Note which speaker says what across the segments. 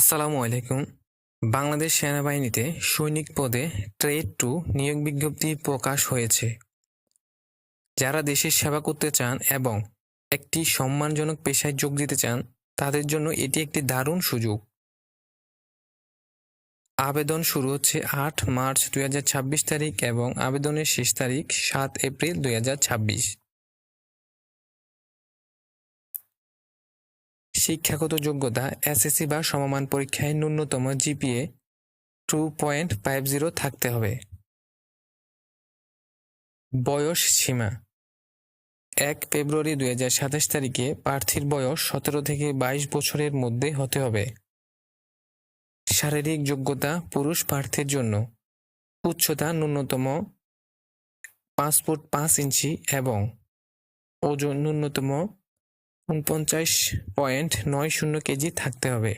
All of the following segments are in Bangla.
Speaker 1: আসসালামু আলাইকুম। বাংলাদেশ সেনাবাহিনীতে সৈনিক পদে ট্রেড 2 নিয়োগ বিজ্ঞপ্তি প্রকাশ হয়েছে। যারা দেশের সেবা করতে চান এবং একটি সম্মানজনক পেশায় যোগ দিতে চান, তাদের জন্য এটি একটি দারুণ সুযোগ। আবেদন শুরু হচ্ছে 8 মার্চ 2026 তারিখ এবং আবেদনের শেষ তারিখ 7 এপ্রিল 2026। শিক্ষাগত যোগ্যতা এসএসসি বা সমমান পরীক্ষায় ন্যূনতম জিপিএ 2.50 থাকতে হবে। বয়স সীমা 1 ফেব্রুয়ারি 2027 তারিখে প্রার্থীর বয়স 17 থেকে 22 বছরের মধ্যে হতে হবে। শারীরিক যোগ্যতা পুরুষ প্রার্থীর জন্য উচ্চতা ন্যূনতম 5 ফুট 5 ইঞ্চি এবং ওজন ন্যূনতম 49.90 কেজি থাকতে হবে।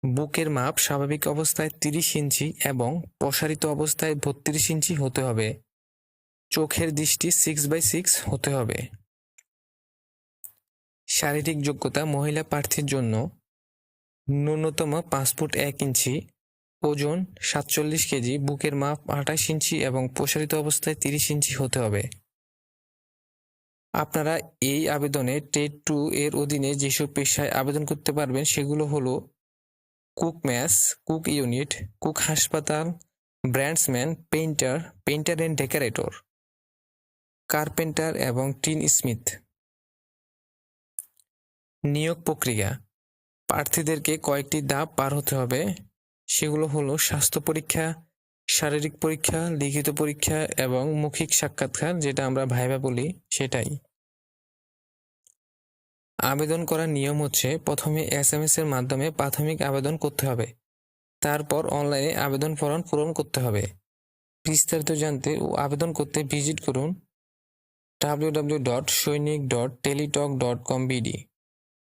Speaker 1: বুকের মাপ স্বাভাবিক অবস্থায় 30 ইঞ্চি এবং প্রসারিত অবস্থায় 32 ইঞ্চি হতে হবে। চোখের দৃষ্টি 6/6 হতে হবে। শারীরিক যোগ্যতা মহিলা প্রার্থীর জন্য ন্যূনতম 5 ফুট 1 ইঞ্চি, ওজন 47 কেজি, বুকের মাপ 28 ইঞ্চি এবং প্রসারিত অবস্থায় 30 ইঞ্চি হতে হবে। আপনারা এই আবেদনে ট্রেড 2 এর অধীনে যেসব পেশায় আবেদন করতে পারবেন সেগুলো হলো cook mess, cook unit, cook হাসপাতাল, ব্র্যান্ডসম্যান, পেইন্টার অ্যান্ড ডেকোরেটর, কার্পেন্টার এবং টিন স্মিথ। নিয়োগ প্রক্রিয়া প্রার্থীদেরকে কয়েকটি ধাপ পার হতে হবে। সেগুলো হলো স্বাস্থ্য পরীক্ষা, শারীরিক পরীক্ষা, লিখিত পরীক্ষা এবং মৌখিক সাক্ষাৎকার, যেটা আমরা ভাইভা বলি সেটাই। আবেদন করার নিয়ম হচ্ছে প্রথমে SMS এর মাধ্যমে প্রাথমিক আবেদন করতে হবে, তারপর অনলাইনে আবেদন ফর্ম পূরণ করতে হবে। বিস্তারিত জানতে ও আবেদন করতে ভিজিট করুন www.সৈনিক.teletalk.com/bd।